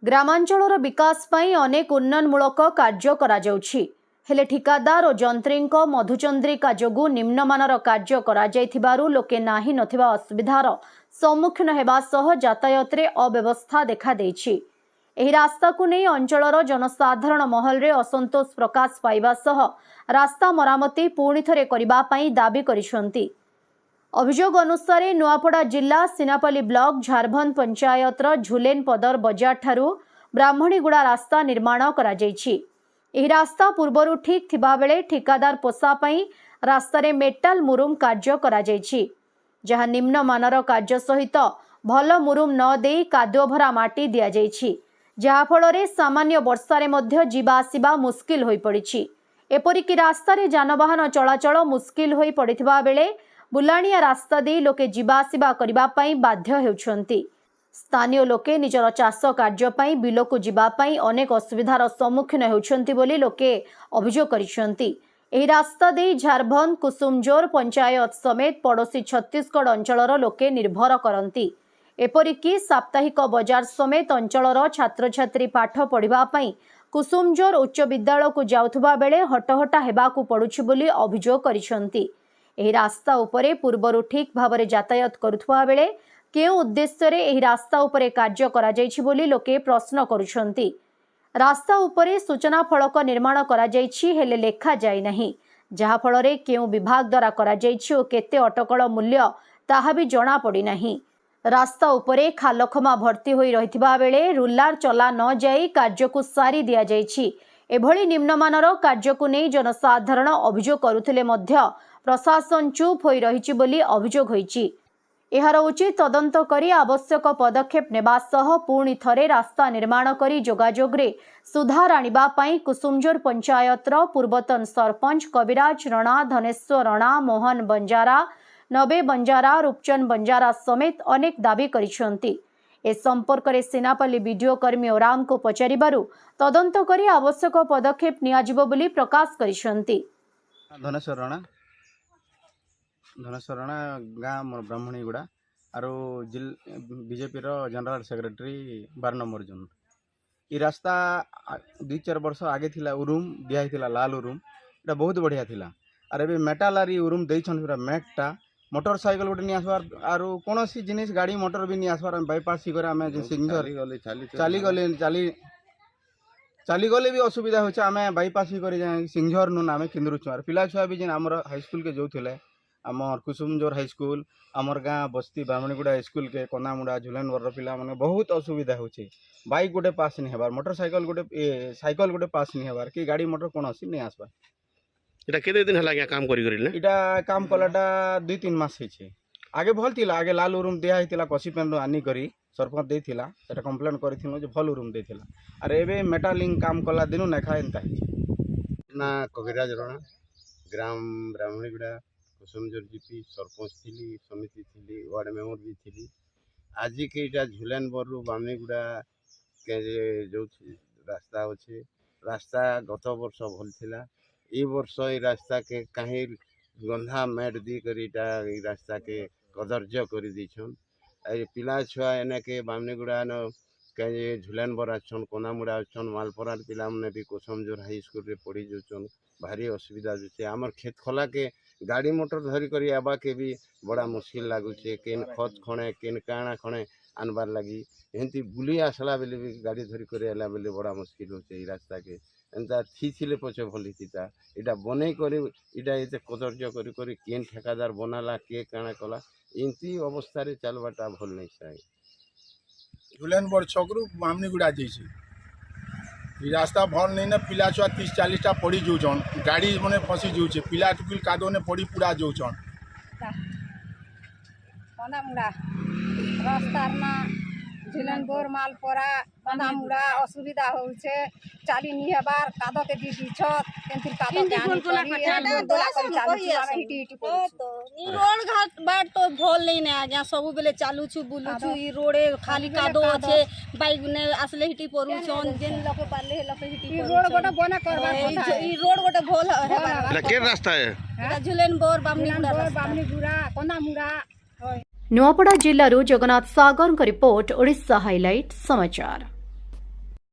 ग्रामांचलर विकास पई अनेक उन्नयनमूलक कार्य करा जाउछि हेले ठिकादार और जंत्रीक मधुचंद्रिका जोगु निम्नमानर कार्य करा जाइथिबारु लोके नाही नथिबा असुविधार सम्मुखीन हेबा सह यातायात रे अव्यवस्था देखा देछि। एही रास्ता को नहीं अंचलर जनसाधारण महल रे असंतोष प्रकाश पाइबा सह रास्ता मरामती पुणी थरे करिबा पई दाबी करिसंती। अभियोग अनुसार नुआपड़ा जिला सिनापल्ली ब्लॉक झारभंद पंचायतर झुलेन पदर बजार ठारू ब्राह्मणीगुड़ा रास्ता निर्माण करा जाइछि। एही रास्ता पूर्वरु ठीक थिबा बेले ठिकादार पोसा पई रास्तारे मेटाल मुरुम कार्य करा जाइछि, जहा निम्न मानर कार्य सहित भल मुरुम न देई कादुओ भरा माटी दिया जाइछि, जहा फଳରେ सामान्य वर्षारे मध्य जीवा आसिबा मुश्किल होई पड़िछि। एपरिकी रास्तारे जानवाहन चलाचल मुश्किल होई पड़िथिबा बेले बुलाणिया रास्ता दे लोके जीवा आसिबा करिबा पई बाध्य हेउछंती। स्थानीय लोके निजर चाष कार्य पई बिलको जीवा पई अनेक असुविधार सम्मुखीन हेउछंती बोली लोके अभियोग करिसंती। एही रास्ता दे झारभंद कुसुमजोर पंचायत समेत पड़ोशी छत्तीसगढ़ अंचलर लोके निर्भर करंती। एपरिकी साप्ताहिक बजार समेत अंचलर छात्र छात्री पाठ पढ़िबा पई कुसुमजोर उच्च विद्यालय को जाउथबा बेले हटहटा हेबाकू पड़ुछि बोली अभियोग करिसंती। एही रास्ता उपरे पूर्वरु ठीक भावरे यातायात करुथबा बेले केउ उद्देश्य रे एही रास्ता उपरे कार्य करा जाइछि बोली लोके प्रश्न करुछंती। रास्ता उपरे सूचना फलक निर्माण करा जाइछि हेले लेखा जाय नाही, जहा फଳରେ केउ विभाग द्वारा करा जाइछि ओ केते अटकळ मूल्य ताहा भी जणा पड़ी नाही। रास्ता उपरे खालखमा भर्ती होई रहिथिबा बेले रुलार चला न जाई कार्य को सारी दिया जाइछि। एभଳି निम्नमानर कार्य को नै जनसाधारण अभियोग करुथिले मध्य प्रशासन चुप होई रहिछि बोली अभियोग होइछि। एहार उचित तदंत करी आवश्यक पदक्षेप नेबा सह पुणी थरे रास्ता निर्माण करी जोगाजोग रे सुधार आनिबा पई कुसुमजोर पंचायतर पूर्वतन सरपंच कविराज रणा, धनेश्वर रणा, मोहन बंजारा, नबे बंजारा, रूपचंद बंजारा समेत अनेक दाबी करिसंती। ए संपर्क रे सिनापल्ली वीडियो कर्मी ओराम को पचारिबारु तदंत करी आवश्यक पदक्षेप नियाजिबो बोली प्रकाश करिसंती। धनेश्वर राणा गाँ मोर ब्राह्मणीगुड़ा आरो BJP general secretary 12 number zone. ये रास्ता 2-4 वर्ष आगे थिला उरुम दिया थिला लाल उरुम, एटा बहुत बढ़िया थिला। आर एबे मेटाल आरी उरुम देइछन पूरा मेटटा मोटरसाइकल गोटे नहीं आसबार आरो कोनोसी जिनिस गाड़ी मोटर भी नहीं आसबार बाईपास करे आमे सिंगझर चाली गले भी असुविधा होचे। आमे बाईपास करे सिंगझर नु आमे किंदरुछु आर पिला छुआ भी जेन हमर हाई स्कूल के जोथले आमर कुसुमजोर हाई स्कूल आमर गाँ बस्ती ब्राह्मणीगुड़ा स्कूल के कनामुड़ा झुलन वर पिला माने बहुत असुविधा होचे। बाइक गोटे पास नहीं हेबार, मोटरसाइकल गोटे साइकल गोटे पास नहीं हेबार कि गाड़ी मोटर कोनोसी नहीं आसबार। इटा केते दिन हला काम करी करिले इटा काम कलाटा 2-3 मास हेचे। आगे भल थिला, आगे लाल रूम दिया हितिला कसी पेन आनी करी सरपंच देथिला सेटा कंप्लेंट करिथिनो जे भल रूम देथिला। अरे एबे मेटालिंग काम कला दिनु ना खाए एंता ना कविराज रणा ग्राम ब्राह्मणीगुड़ा कुसुमजोर जीपी सरपंच थी, समिति थी, वार्ड मेंबर भी थी। आज के इटा झुलेन बरु ब्राह्मणीगुड़ा के जो रास्ता अच्छे रास्ता गत वर्ष भल थिला। ए वर्ष ये रास्ता के कहीं गंधा मेट दी करी रास्ता के कदर्य कर दीछन। पिला छुआ एने के ब्राह्मणीगुड़ा न कहीं झुलेन बर आछन, कोनामुड़ा आछन, मालपरार पिला मने भी कुसुमजोर हाई स्कूल रे पढ़ी जोचन। भारी असुविधा जोचे। आमर खेत खला के गाड़ी मोटर धरी करी आबा के भी बड़ा मुश्किल लगुचे। केन खत खणे केन काଣା खणे आनबार लगी एमती बुली आसला बेले भी गाड़ी धरी करे आला बेले बड़ा मुश्किल होचे। ई रास्ता के एंता थिले पछे भली थिता इटा बने करी इटा एते कदर्य करी करी केन ठेकादार बनाला के काଣା कला एमती अवस्था रे चलबाटा भल नहीं साई। झुलेन बड़ छकरू ब्राह्मणीगुड़ा जैसे ये रास्ता भल नहीं ना, पिला छुआ 30-40टा पड़ी जाऊन, गाड़ी मैंने फसी जाऊे, पिला टुकिल कादो ने पड़ी पूरा जाऊन। रास्ता झुलेनपुर मालपरा कनामुड़ा असुविधा होउछे। चाली नहीं हेबार कादो के दीदी छत केंतिर कादो के आनी पड़ी डोला कर चालू आमे हिटी हिटी तो नी रोड घाट बाट तो भल नहीं ना आज्ञा सब बेले चालू छु बुलु छु। ई रोडे खाली कादो আছে बाइक ने आसले हिटी परुछन जेन लोके पाले लोके हिटी परुछन। रोड गोटा बना करबा କଥା ई रोड गोटा भल हेबार। के रास्ता है एटा झुलेनपुर ब्राह्मणीगुड़ा कनामुड़ा। नुआपड़ा जिल्लारू जगन्नाथ सागर रिपोर्ट ओडिशा हाइलाइट समाचार।